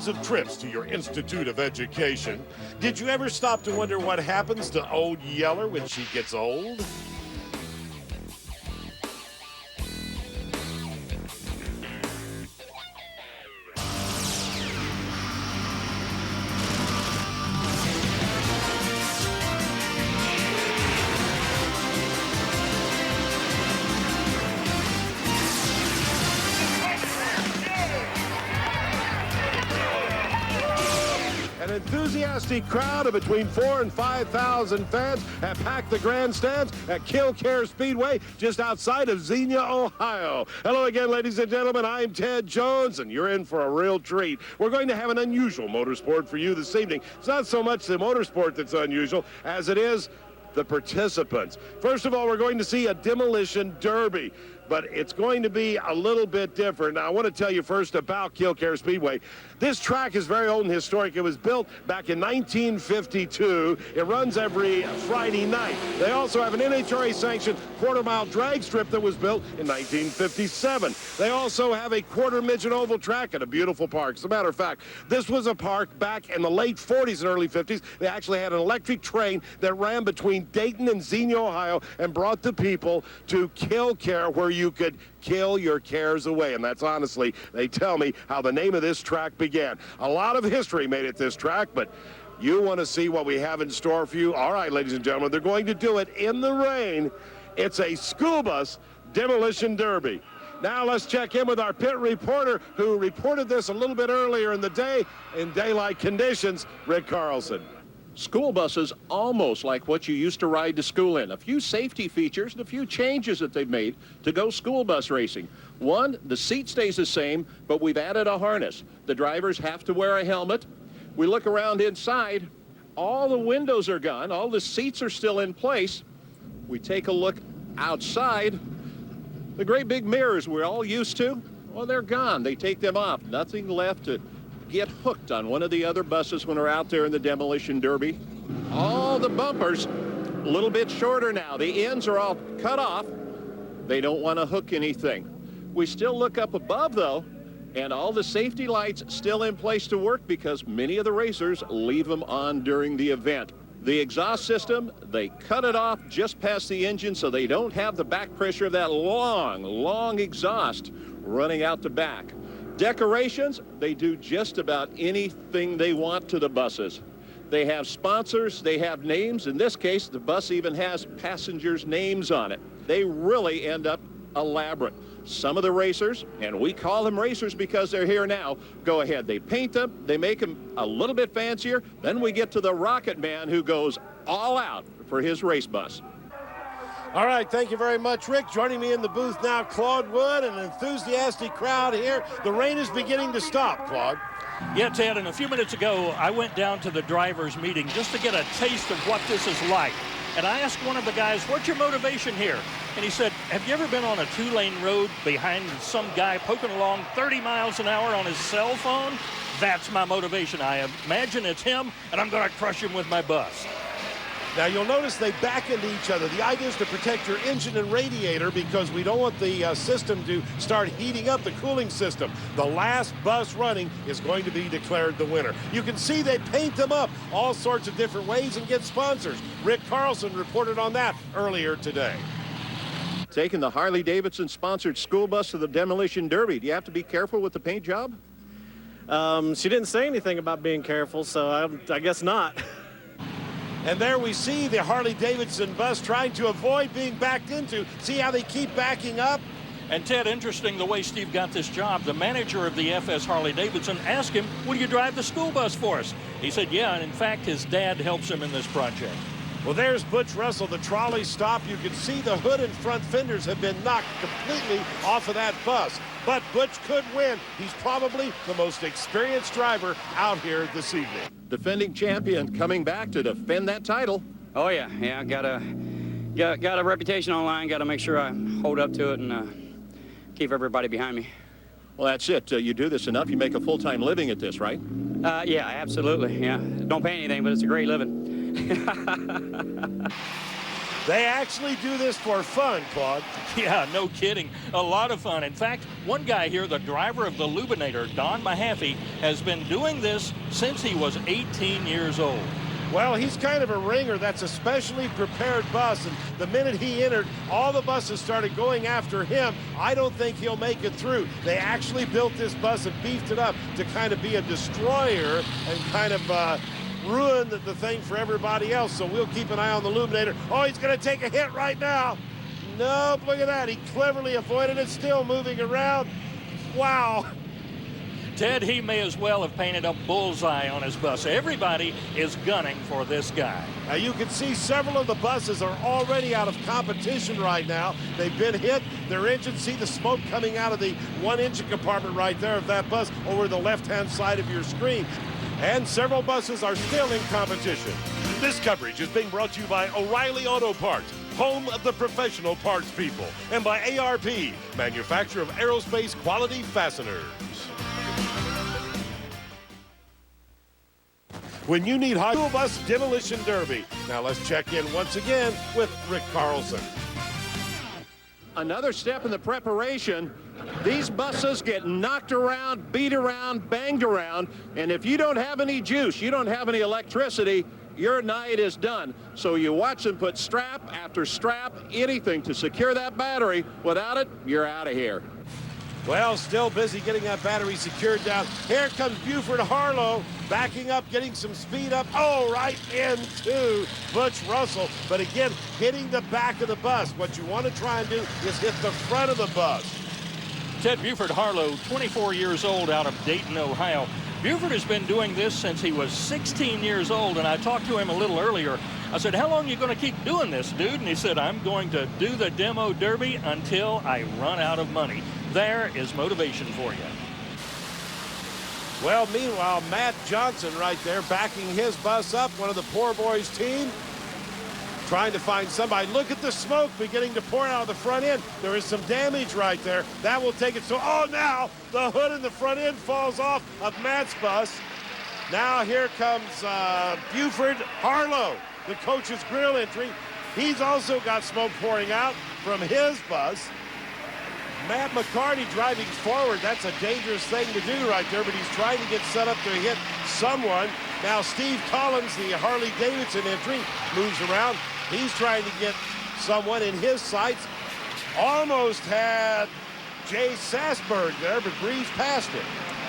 thousands of trips to your Institute of Education. Did you ever stop to wonder what happens to old Yeller when she gets old? An enthusiastic crowd of between 4,000 and 5,000 fans have packed the grandstands at Kil-Kare Speedway just outside of Xenia, Ohio. Hello again, ladies and gentlemen. I'm Ted Jones, and you're in for a real treat. We're going to have an unusual motorsport for you this evening. It's not so much the motorsport that's unusual as it is the participants. First of all, we're going to see a demolition derby, but it's going to be a little bit different. Now, I want to tell you first about Kil-Kare Speedway. This track is very old and historic. It was built back in 1952. It runs every Friday night. They also have an NHRA-sanctioned quarter-mile drag strip that was built in 1957. They also have a quarter-midget oval track at a beautiful park. As a matter of fact, this was a park back in the late 40s and early 50s. They actually had an electric train that ran between Dayton and Xenia, Ohio, and brought the people to Kil-Kare, where you could kill your cares away. And that's honestly, they tell me, how the name of this track began. A lot of history made it this track, but you want to see what we have in store for you? All right, ladies and gentlemen, they're going to do it in the rain. It's a school bus demolition derby. Now let's check in with our pit reporter who reported this a little bit earlier in the day in daylight conditions, Rick Carlson. School buses almost like what you used to ride to school in. A few safety features and a few changes that they've made to go school bus racing. One, the seat stays the same, but we've added a harness. The drivers have to wear a helmet. We look around inside, all the windows are gone, all the seats are still in place. We take a look outside. The great big mirrors we're all used to, well, they're gone. They take them off. Nothing left to get hooked on one of the other buses when we're out there in the demolition derby. All the bumpers a little bit shorter now. The ends are all cut off. They don't want to hook anything. We still look up above though, and all the safety lights still in place to work because many of the racers leave them on during the event. The exhaust system, they cut it off just past the engine so they don't have the back pressure of that long exhaust running out the back. Decorations, they do just about anything they want to the buses. They have sponsors, they have names. In this case, the bus even has passengers' names on it. They really end up elaborate. Some of the racers, and we call them racers because they're here now, go ahead. They paint them, they make them a little bit fancier. Then we get to the Rocket Man who goes all out for his race bus. All right, thank you very much, Rick. Joining me in the booth now, Claude Wood, an enthusiastic crowd here. The rain is beginning to stop, Claude. Yeah, Ted, and a few minutes ago, I went down to the drivers' meeting just to get a taste of what this is like. And I asked one of the guys, what's your motivation here? And he said, have you ever been on a two-lane road behind some guy poking along 30 miles an hour on his cell phone? That's my motivation. I imagine it's him, and I'm going to crush him with my bus. Now, you'll notice they back into each other. The idea is to protect your engine and radiator because we don't want the system to start heating up the cooling system. The last bus running is going to be declared the winner. You can see they paint them up all sorts of different ways and get sponsors. Rick Carlson reported on that earlier today. Taking the Harley-Davidson sponsored school bus to the demolition derby. Do you have to be careful with the paint job? She didn't say anything about being careful, so I guess not. And there we see the Harley-Davidson bus trying to avoid being backed into. See how they keep backing up? And Ted, interesting the way Steve got this job. The manager of the FS Harley-Davidson asked him, will you drive the school bus for us? He said, yeah, and in fact, his dad helps him in this project. Well, there's Butch Russell. The trolley stopped. You can see the hood and front fenders have been knocked completely off of that bus. But Butch could win. He's probably the most experienced driver out here this evening. Defending champion coming back to defend that title. Oh yeah, got a reputation online. Got to make sure I hold up to it and keep everybody behind me. Well, that's it. You do this enough, you make a full-time living at this, right? Yeah, absolutely. Yeah, don't pay anything, but it's a great living. They actually do this for fun, Claude. Yeah, no kidding. A lot of fun. In fact, one guy here, the driver of the Lubinator, Don Mahaffey, has been doing this since he was 18 years old. Well, he's kind of a ringer. That's a specially prepared bus, and the minute he entered, all the buses started going after him. I don't think he'll make it through. They actually built this bus and beefed it up to kind of be a destroyer and kind of ruin the thing for everybody else. So we'll keep an eye on the Lubinator. Oh, he's going to take a hit right now. Nope, look at that. He cleverly avoided it, still moving around. Wow. Ted, he may as well have painted a bullseye on his bus. Everybody is gunning for this guy. Now you can see several of the buses are already out of competition right now. They've been hit. Their engines, see the smoke coming out of the one engine compartment right there of that bus over the left-hand side of your screen. And several buses are still in competition. This coverage is being brought to you by O'Reilly Auto Parts, home of the professional parts people, and by ARP, manufacturer of aerospace quality fasteners. When you need high school bus demolition derby. Now let's check in once again with Rick Carlson. Another step in the preparation. These buses get knocked around, beat around, banged around, and if you don't have any juice, you don't have any electricity, your night is done. So you watch them put strap after strap, anything to secure that battery. Without it, you're out of here. Well, still busy getting that battery secured down. Here comes Buford Harlow, backing up, getting some speed up. Oh, right into Butch Russell. But again, hitting the back of the bus. What you want to try and do is hit the front of the bus. Ted Buford Harlow, 24 years old, out of Dayton, Ohio. Buford has been doing this since he was 16 years old, and I talked to him a little earlier. I said, how long are you going to keep doing this, dude? And he said, I'm going to do the demo derby until I run out of money. There is motivation for you. Well, meanwhile, Matt Johnson right there backing his bus up, one of the poor boys team, trying to find somebody. Look at the smoke beginning to pour out of the front end. There is some damage right there. That will take it. So, oh, now the hood and the front end falls off of Matt's bus. Now here comes Buford Harlow, the coach's grill entry. He's also got smoke pouring out from his bus. Matt McCarty driving forward. That's a dangerous thing to do right there, but he's trying to get set up to hit someone. Now Steve Collins, the Harley-Davidson entry, moves around. He's trying to get someone in his sights. Almost had Jay Sassberg there, but breezed past it.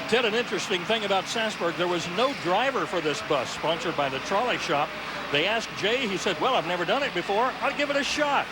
Ted, an interesting thing about Sassberg, there was no driver for this bus, sponsored by the Trolley Shop. They asked Jay, he said, well, I've never done it before. I'll give it a shot.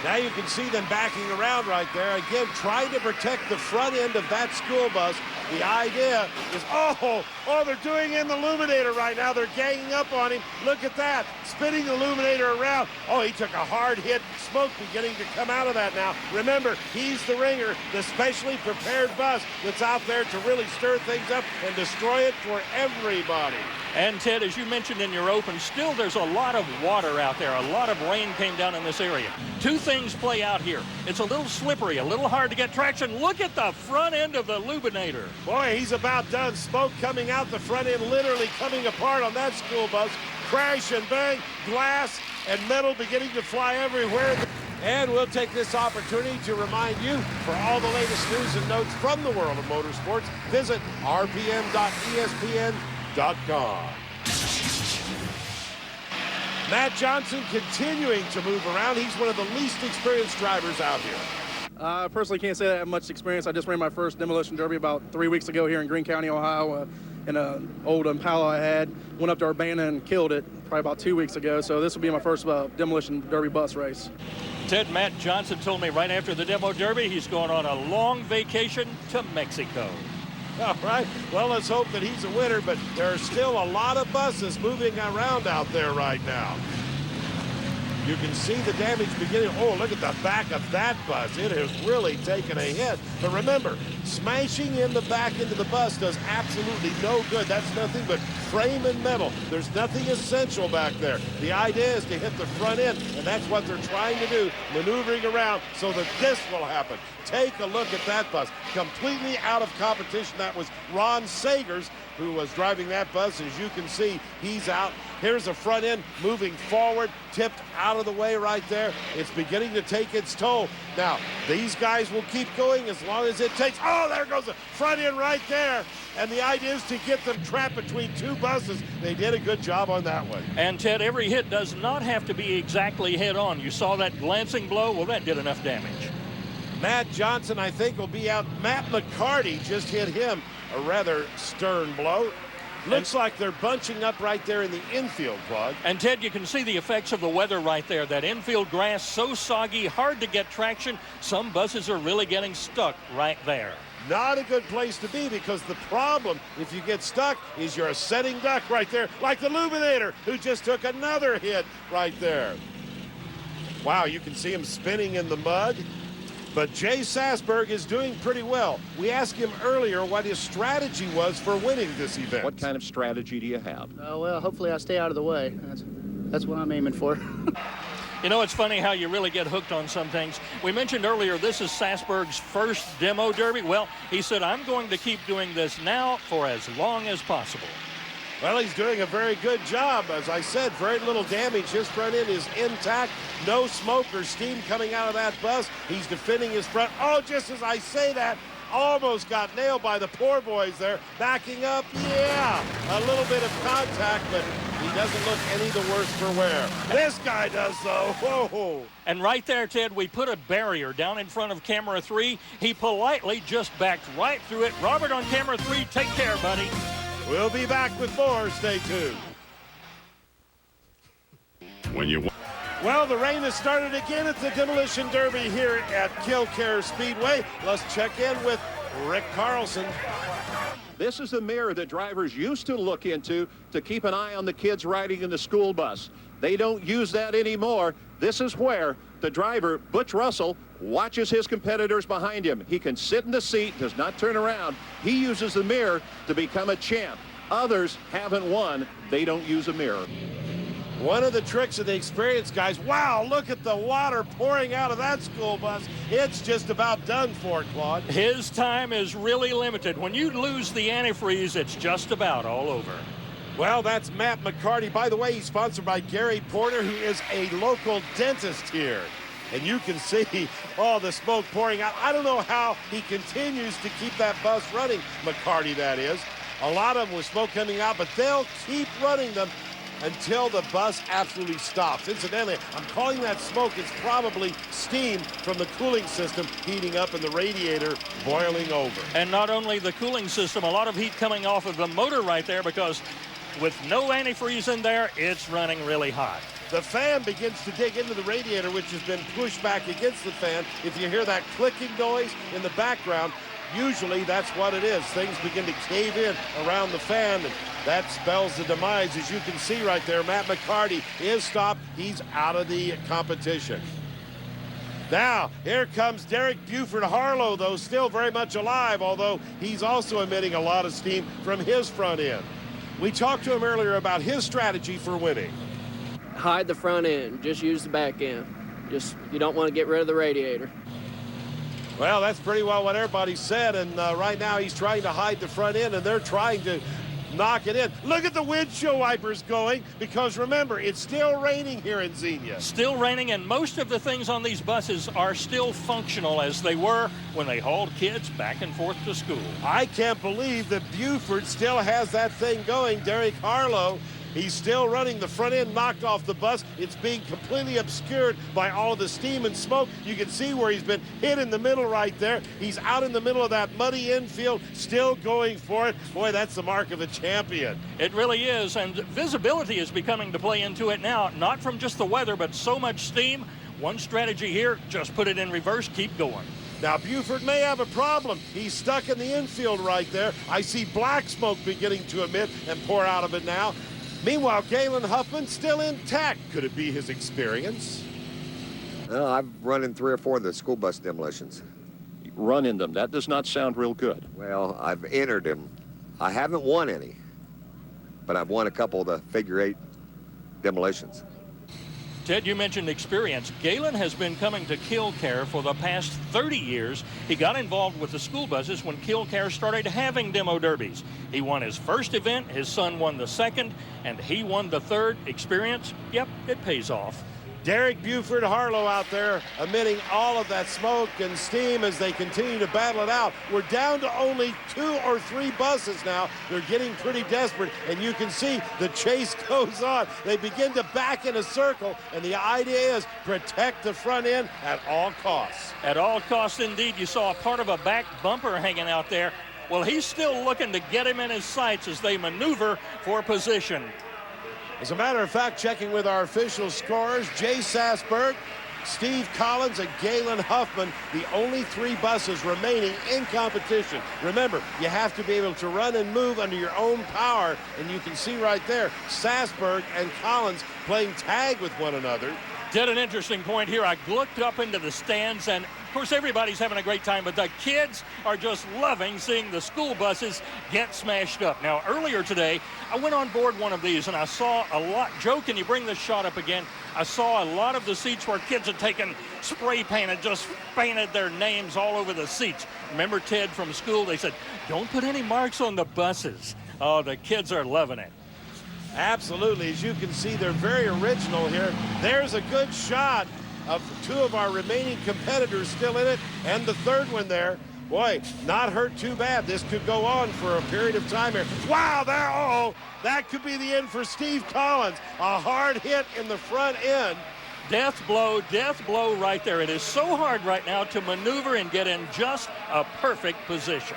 Now you can see them backing around right there. Again, trying to protect the front end of that school bus. The idea is, oh, they're doing in the Lubinator right now. They're ganging up on him. Look at that, spinning the Lubinator around. Oh, he took a hard hit. Smoke beginning to come out of that now. Remember, he's the ringer, the specially prepared bus that's out there to really stir things up and destroy it for everybody. And Ted, as you mentioned in your open, still there's a lot of water out there. A lot of rain came down in this area. Two things play out here. It's a little slippery, a little hard to get traction. Look at the front end of the Lubinator. Boy, he's about done. Smoke coming out the front end, literally coming apart on that school bus. Crash and bang, glass and metal beginning to fly everywhere. And we'll take this opportunity to remind you, for all the latest news and notes from the world of motorsports, visit rpm.espn.com. Matt Johnson continuing to move around. He's one of the least experienced drivers out here. I personally can't say I have much experience. I just ran my first demolition derby about 3 weeks ago here in Greene County, Ohio, in an old Impala I had. Went up to Urbana and killed it probably about 2 weeks ago. So this will be my first demolition derby bus race. Ted, Matt Johnson told me right after the demo derby he's going on a long vacation to Mexico. All right, well, let's hope that he's a winner, but there are still a lot of buses moving around out there right now. You can see the damage beginning. Oh, look at the back of that bus. It has really taken a hit. But remember, smashing in the back into the bus does absolutely no good. That's nothing but frame and metal. There's nothing essential back there. The idea is to hit the front end, and that's what they're trying to do, maneuvering around so that this will happen. Take a look at that bus. Completely out of competition. That was Ron Sagers who was driving that bus. As you can see, he's out. Here's the front end moving forward, tipped out of the way right there. It's beginning to take its toll. Now, these guys will keep going as long as it takes. Oh, there goes the front end right there. And the idea is to get them trapped between two buses. They did a good job on that one. And Ted, every hit does not have to be exactly head on. You saw that glancing blow? Well, that did enough damage. Matt Johnson, I think, will be out. Matt McCarty just hit him a rather stern blow. Looks like they're bunching up right there in the infield, Claude. And Ted, you can see the effects of the weather right there. That infield grass so soggy, hard to get traction. Some buses are really getting stuck right there. Not a good place to be, because the problem, if you get stuck, is you're a setting duck right there, like the Luminator, who just took another hit right there. Wow, you can see him spinning in the mud. But Jay Sassberg is doing pretty well. We asked him earlier what his strategy was for winning this event. What kind of strategy do you have? Well, hopefully I stay out of the way. That's what I'm aiming for. You know, it's funny how you really get hooked on some things. We mentioned earlier, this is Sassberg's first demo derby. Well, he said, I'm going to keep doing this now for as long as possible. Well, he's doing a very good job. As I said, very little damage. His front end is intact. No smoke or steam coming out of that bus. He's defending his front. Oh, just as I say that, almost got nailed by the poor boys there. Backing up, yeah. A little bit of contact, but he doesn't look any the worse for wear. This guy does, though. Whoa. And right there, Ted, we put a barrier down in front of camera 3. He politely just backed right through it. Robert on camera 3, take care, buddy. We'll be back with more. Stay tuned. Well, the rain has started again at the Demolition Derby here at Kil-Kare Speedway. Let's check in with Rick Carlson. This is the mirror that drivers used to look into to keep an eye on the kids riding in the school bus. They don't use that anymore. This is where the driver, Butch Russell, watches his competitors behind him. He can sit in the seat, does not turn around. He uses the mirror to become a champ. Others haven't won. They don't use a mirror. One of the tricks of the experienced guys, wow, look at the water pouring out of that school bus. It's just about done for, Claude. His time is really limited. When you lose the antifreeze, it's just about all over. Well, that's Matt McCarty. By the way, he's sponsored by Gary Porter, who is a local dentist here. And you can see all the smoke pouring out. I don't know how he continues to keep that bus running, McCarty, that is. A lot of them with smoke coming out, but they'll keep running them until the bus absolutely stops. Incidentally, I'm calling that smoke. It's probably steam from the cooling system heating up and the radiator boiling over. And not only the cooling system, a lot of heat coming off of the motor right there, because with no antifreeze in there, it's running really hot. The fan begins to dig into the radiator, which has been pushed back against the fan. If you hear that clicking noise in the background, usually that's what it is. Things begin to cave in around the fan, and that spells the demise. As you can see right there, Matt McCarty is stopped. He's out of the competition. Now, here comes Derek Buford Harlow, though, still very much alive, although he's also emitting a lot of steam from his front end. We talked to him earlier about his strategy for winning. Hide the front end. Just use the back end. You don't want to get rid of the radiator. Well, that's pretty well what everybody said, and right now he's trying to hide the front end, and they're trying to knock it in. Look at the windshield wipers going, because remember, it's still raining here in Xenia. Still raining, and most of the things on these buses are still functional as they were when they hauled kids back and forth to school. I can't believe that Buford still has that thing going. Derek Harlow, he's still running. The front end knocked off the bus. It's being completely obscured by all the steam and smoke. You can see where he's been hit in the middle right there. He's out in the middle of that muddy infield, still going for it. Boy, that's the mark of a champion. It really is, and visibility is becoming to play into it now, not from just the weather, but so much steam. One strategy here, just put it in reverse, keep going. Now, Buford may have a problem. He's stuck in the infield right there. I see black smoke beginning to emit and pour out of it now. Meanwhile, Galen Huffman still intact. Could it be his experience? I've run in 3 or 4 of the school bus demolitions. Run in them. That does not sound real good. Well, I've entered them. I haven't won any, but I've won a couple of the figure 8 demolitions. Ted, you mentioned experience. Galen has been coming to Kil-Kare for the past 30 years. He got involved with the school buses when Kil-Kare started having demo derbies. He won his first event, his son won the second, and he won the third. Experience, yep, it pays off. Derek Buford Harlow out there emitting all of that smoke and steam as they continue to battle it out. We're down to only 2 or 3 buses now. They're getting pretty desperate, and you can see the chase goes on. They begin to back in a circle, and the idea is protect the front end at all costs. At all costs, indeed. You saw a part of a back bumper hanging out there. Well, he's still looking to get him in his sights as they maneuver for position. As a matter of fact, checking with our official scorers, Jay Sassberg, Steve Collins, and Galen Huffman, the only 3 buses remaining in competition. Remember, you have to be able to run and move under your own power, and you can see right there, Sassberg and Collins playing tag with one another. Did an interesting point here. I looked up into the stands, and of course everybody's having a great time, but the kids are just loving seeing the school buses get smashed up. Now, earlier today, I went on board one of these, and I saw a lot. Joe, can you bring this shot up again? I saw a lot of the seats where kids had taken spray paint and just painted their names all over the seats. Remember, Ted, from school, they said, don't put any marks on the buses. Oh, the kids are loving it. Absolutely. As you can see, they're very original here. There's a good shot of 2 of our remaining competitors still in it, and the third one there. Boy, not hurt too bad. This could go on for a period of time here. Wow, that could be the end for Steve Collins. A hard hit in the front end. Death blow right there. It is so hard right now to maneuver and get in just a perfect position.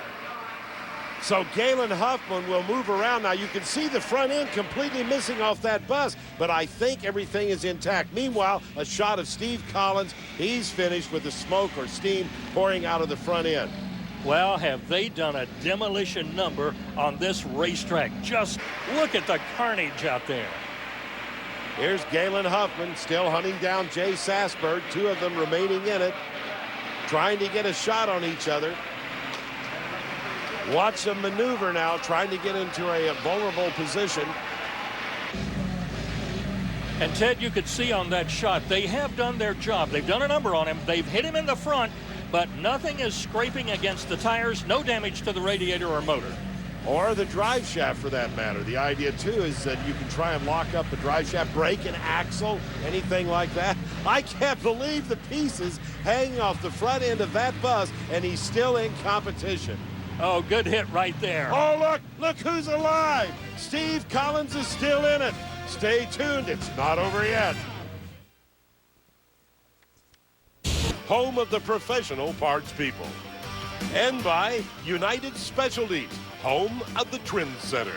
So Galen Huffman will move around. Now you can see the front end completely missing off that bus, but I think everything is intact. Meanwhile, a shot of Steve Collins. He's finished with the smoke or steam pouring out of the front end. Well, have they done a demolition number on this racetrack? Just look at the carnage out there. Here's Galen Huffman still hunting down Jay Sassberg, 2 of them remaining in it, trying to get a shot on each other. Watch them maneuver now, trying to get into a vulnerable position. And Ted, you could see on that shot, they have done their job. They've done a number on him. They've hit him in the front, but nothing is scraping against the tires. No damage to the radiator or motor. Or the drive shaft, for that matter. The idea, too, is that you can try and lock up the drive shaft, brake an axle, anything like that. I can't believe the pieces hanging off the front end of that bus, and he's still in competition. Oh, good hit right there. Oh, look who's alive. Steve Collins is still in it. Stay tuned, it's not over yet. Home of the professional parts people. And by United Specialties, home of the Trim Center.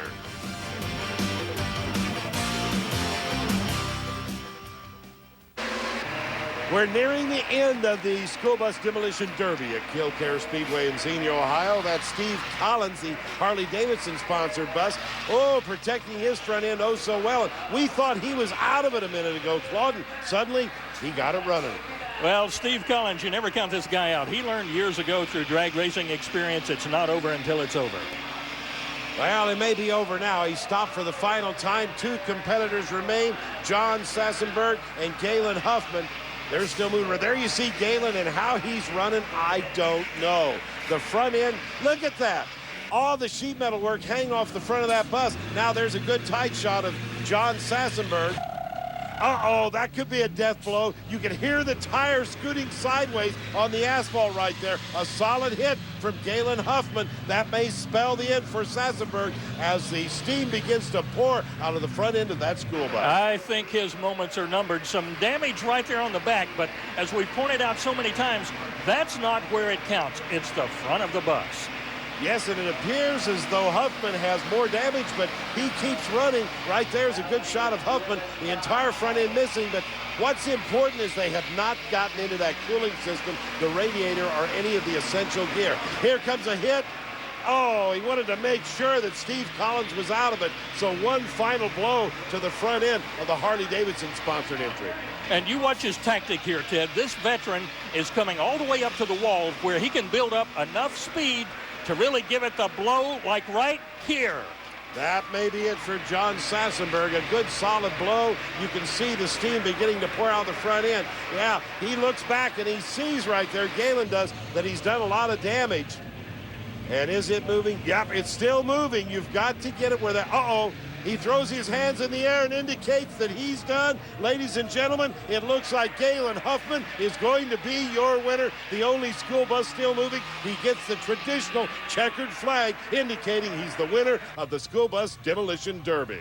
We're nearing the end of the School Bus Demolition Derby at Kil-Kare Speedway in Xenia, Ohio. That's Steve Collins, the Harley-Davidson sponsored bus. Oh, protecting his front end oh so well. And we thought he was out of it a minute ago, Claude, and suddenly he got it running. Well, Steve Collins, you never count this guy out. He learned years ago through drag racing experience, it's not over until it's over. Well, it may be over now. He stopped for the final time. 2 competitors remain, John Sassenberg and Galen Huffman. They're still moving. There you see Galen, and how he's running, I don't know. The front end, look at that. All the sheet metal work hanging off the front of that bus. Now there's a good tight shot of John Sassenberg. Uh-oh, that could be a death blow. You can hear the tire scooting sideways on the asphalt right there. A solid hit from Galen Huffman. That may spell the end for Sassenberg as the steam begins to pour out of the front end of that school bus. I think his moments are numbered. Some damage right there on the back, but as we pointed out so many times, that's not where it counts. It's the front of the bus. Yes, and it appears as though Huffman has more damage, but he keeps running. Right there's a good shot of Huffman, the entire front end missing, but what's important is they have not gotten into that cooling system, the radiator, or any of the essential gear. Here comes a hit. Oh, he wanted to make sure that Steve Collins was out of it, so one final blow to the front end of the Harley-Davidson sponsored entry. And you watch his tactic here, Ted. This veteran is coming all the way up to the wall where he can build up enough speed to really give it the blow like right here. That may be it for John Sassenberg. A good solid blow. You can see the steam beginning to pour out the front end. Yeah, he looks back and he sees right there, Galen does, that he's done a lot of damage. And is it moving? Yep, it's still moving. You've got to get it where that, uh-oh. He throws his hands in the air and indicates that he's done. Ladies and gentlemen, it looks like Galen Huffman is going to be your winner. The only school bus still moving. He gets the traditional checkered flag indicating he's the winner of the School Bus Demolition Derby.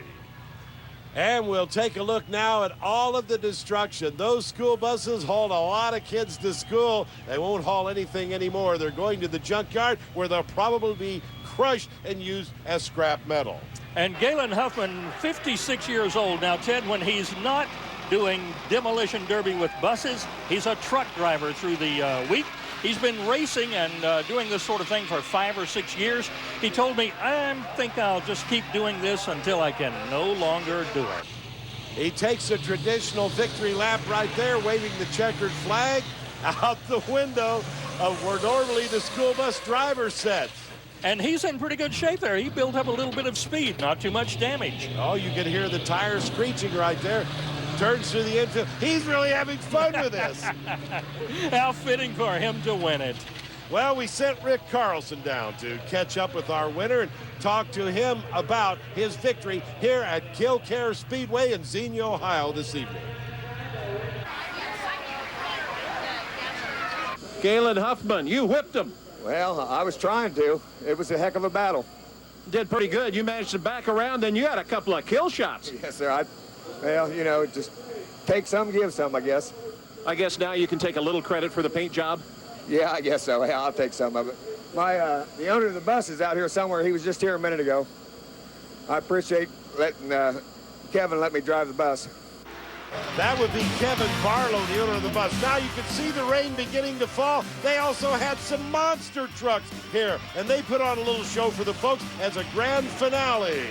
And we'll take a look now at all of the destruction. Those school buses hauled a lot of kids to school. They won't haul anything anymore. They're going to the junkyard where they'll probably be crushed and used as scrap metal. And Galen Huffman, 56 years old now, Ted, when he's not doing demolition derby with buses, he's a truck driver through the week. He's been racing and doing this sort of thing for 5 or 6 years. He told me, I think I'll just keep doing this until I can no longer do it. He takes a traditional victory lap right there, waving the checkered flag out the window of where normally the school bus driver sits. And he's in pretty good shape there. He built up a little bit of speed, not too much damage. Oh, you can hear the tires screeching right there. Turns through the infield. He's really having fun with this. How fitting for him to win it. Well, we sent Rick Carlson down to catch up with our winner and talk to him about his victory here at Kil-Kare Speedway in Xenia, Ohio this evening. Galen Huffman, you whipped him. Well, I was trying to. It was a heck of a battle. Did pretty good. You managed to back around, and you had a couple of kill shots. Yes, sir. Well, you know, just take some, give some, I guess. I guess now you can take a little credit for the paint job. Yeah, I guess so. Yeah, I'll take some of it. The owner of the bus is out here somewhere. He was just here a minute ago. I appreciate letting Kevin let me drive the bus. That would be Kevin Barlow, the owner of the bus. Now you can see the rain beginning to fall. They also had some monster trucks here, and they put on a little show for the folks as a grand finale.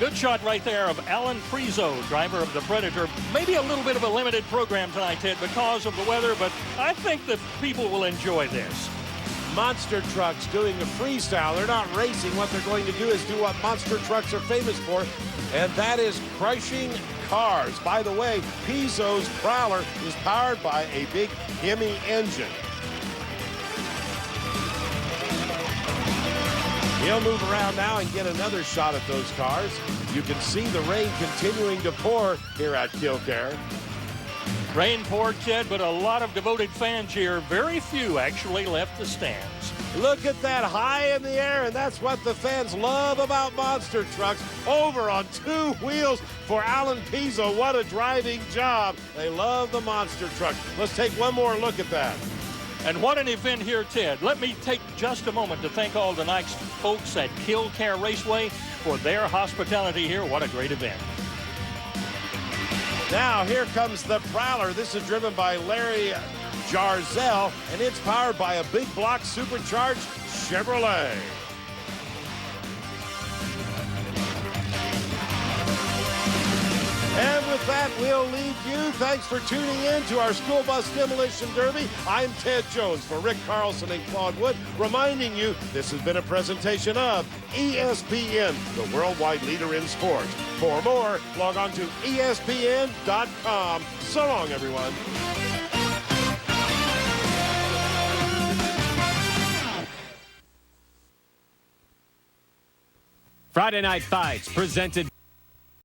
Good shot right there of Alan Prizo, driver of the Predator. Maybe a little bit of a limited program tonight, Ted, because of the weather, but I think that people will enjoy this. Monster trucks doing a freestyle. They're not racing. What they're going to do is do what monster trucks are famous for, and that is crushing cars. By the way, Pizo's Prowler is powered by a big Hemi engine. He'll move around now and get another shot at those cars. You can see the rain continuing to pour here at Kil-Kare. Rain poured, Ted, but a lot of devoted fans here. Very few actually left the stands. Look at that high in the air, and that's what the fans love about monster trucks. Over on 2 wheels for Alan Pizzo. What a driving job. They love the monster truck. Let's take one more look at that. And what an event here, Ted. Let me take just a moment to thank all the nice folks at Kil-Kare Raceway for their hospitality here. What a great event. Now here comes the Prowler. This is driven by Larry Jarzel, and it's powered by a big block supercharged Chevrolet. And with that, we'll leave you. Thanks for tuning in to our School Bus Demolition Derby. I'm Ted Jones for Rick Carlson and Claude Wood, reminding you this has been a presentation of ESPN, the worldwide leader in sports. For more, log on to ESPN.com. So long, everyone. Friday Night Fights presented